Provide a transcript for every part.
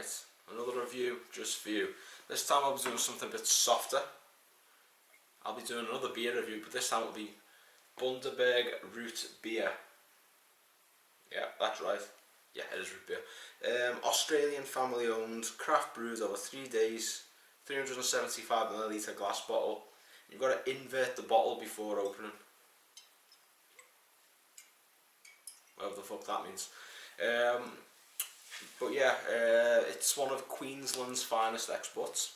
Right, another review just for you. This time I'll be doing something a bit softer. I'll be doing another beer review, but this time it'll be Bundaberg Root Beer. Yeah, that's right. Yeah, it is root beer. Australian family owned, craft brewed over 3 days, 375ml glass bottle. You've got to invert the bottle before opening. Whatever the fuck that means. But yeah, it's one of Queensland's finest exports.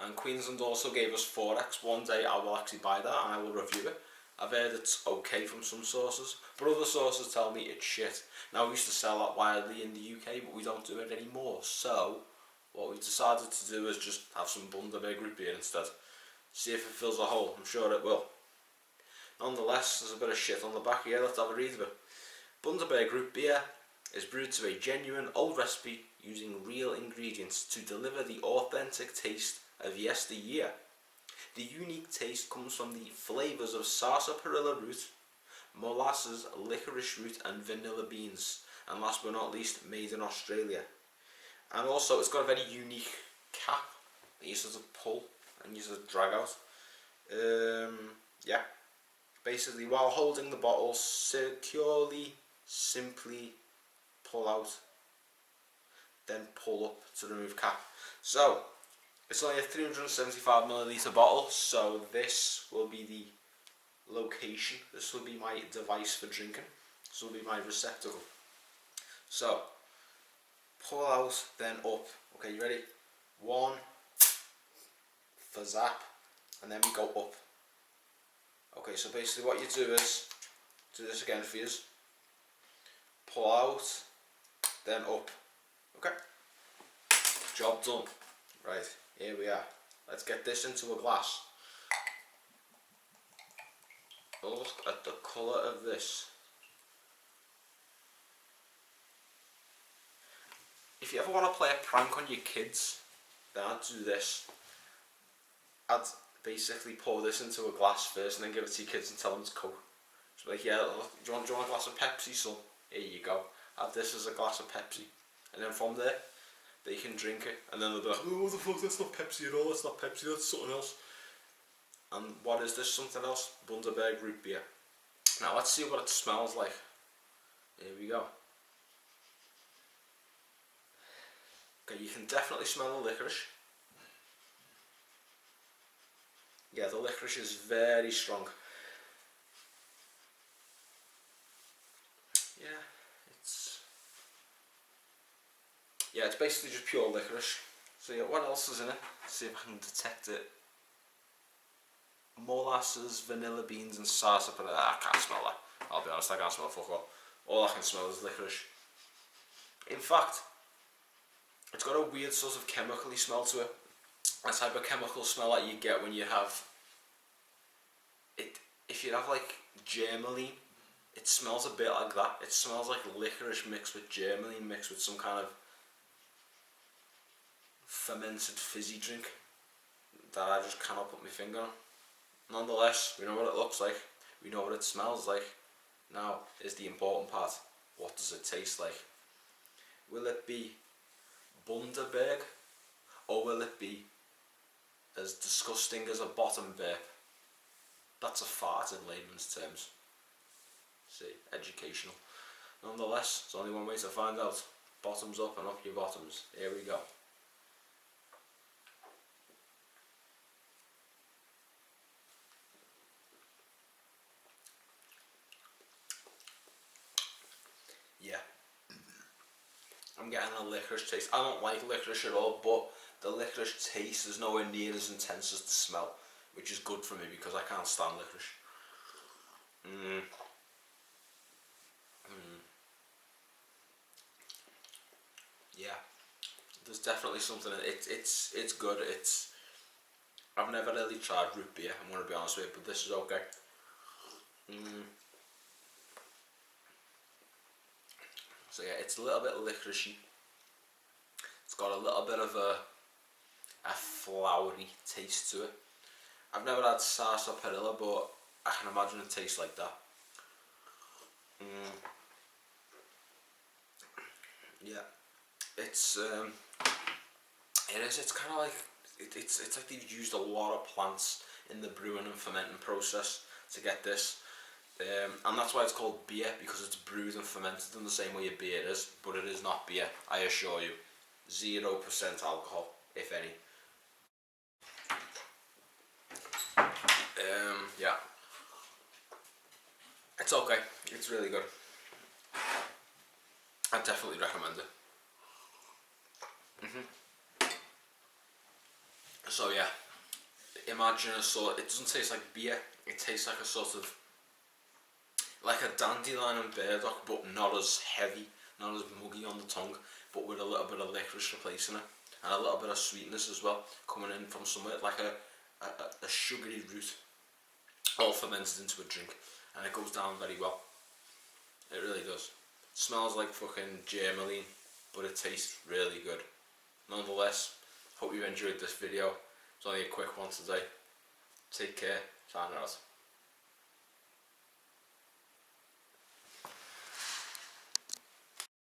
And Queensland also gave us 4X. One day I will actually buy that and I will review it. I've heard it's okay from some sources, but other sources tell me it's shit. Now, we used to sell that widely in the UK, but we don't do it anymore. So, what we've decided to do is just have some Bundaberg Root Beer instead. See if it fills a hole. I'm sure it will. Nonetheless, there's a bit of shit on the back here. Let's have a read of it. Bundaberg Root Beer is brewed to a genuine old recipe using real ingredients to deliver the authentic taste of yesteryear. The unique taste comes from the flavours of sarsaparilla root, molasses, licorice root and vanilla beans, and last but not least, made in Australia. And also it's got a very unique cap that you sort of pull and you sort of drag out. Yeah, basically while holding the bottle securely, simply pull out, then pull up to remove cap. So it's only a 375ml bottle, so this will be the location. This will be my device for drinking. This will be my receptacle. So, pull out, then up. Okay, you ready? 1, for zap, and then we go up. Okay, so basically what you do is, do this again for you. Pull out, then up. Okay? Job done. Right. Here we are. Let's get this into a glass. Look at the colour of this. If you ever want to play a prank on your kids, then I'd do this. I'd basically pour this into a glass first and then give it to your kids and tell them it's Coke. So like, yeah, do you want a glass of Pepsi, son? Here you go. Have this as a glass of Pepsi. And then from there, they can drink it, and then they'll be like, oh, what the fuck, that's not Pepsi at all, that's not Pepsi, that's something else. And what is this something else? Bundaberg Root Beer. Now let's see what it smells like. Here we go. Okay, you can definitely smell the licorice. Yeah, the licorice is very strong. Yeah, it's basically just pure licorice. So yeah, what else is in it? Let's see if I can detect it. Molasses, vanilla beans and sarsaparilla. I can't smell that. I'll be honest, I can't smell fuck all I can smell is licorice. In fact, it's got a weird sort of chemically smell to it. A type of chemical smell that you get when you have it. If you have like germaline, it smells a bit like that. It smells like licorice mixed with germaline mixed with some kind of fermented fizzy drink that I just cannot put my finger on. Nonetheless, we know what it looks like, we know what it smells like. Now is the important part. What does it taste like? Will it be Bundaberg, or will it be as disgusting as a bottom burp? That's a fart in layman's terms. See, educational. Nonetheless, there's only one way to find out. Bottoms up and up your bottoms. Here we go. Yeah, I'm getting a licorice taste. I don't like licorice at all, but the licorice taste is nowhere near as intense as the smell, which is good for me because I can't stand licorice. Yeah, there's definitely something in it. It's good. I've never really tried root beer, I'm going to be honest with you, but this is okay. So yeah, it's a little bit licoricey. It's got a little bit of a flowery taste to it. I've never had sarsaparilla, but I can imagine it tastes like that. Yeah, it's it's kind of like it's like they've used a lot of plants in the brewing and fermenting process to get this, and that's why it's called beer, because it's brewed and fermented in the same way a beer is, but it is not beer, I assure you. 0% alcohol, if any. Yeah, it's okay. It's really good. I definitely recommend it. So yeah, imagine a sort. It doesn't taste like beer. It tastes like a sort of like a dandelion and burdock, but not as heavy, not as muggy on the tongue, but with a little bit of licorice replacing it, and a little bit of sweetness as well, coming in from somewhere, like a sugary root, all fermented into a drink, and it goes down very well. It really does. It smells like fucking germaline, but it tastes really good. Nonetheless, hope you enjoyed this video. It's only a quick one today. Take care. Sign out.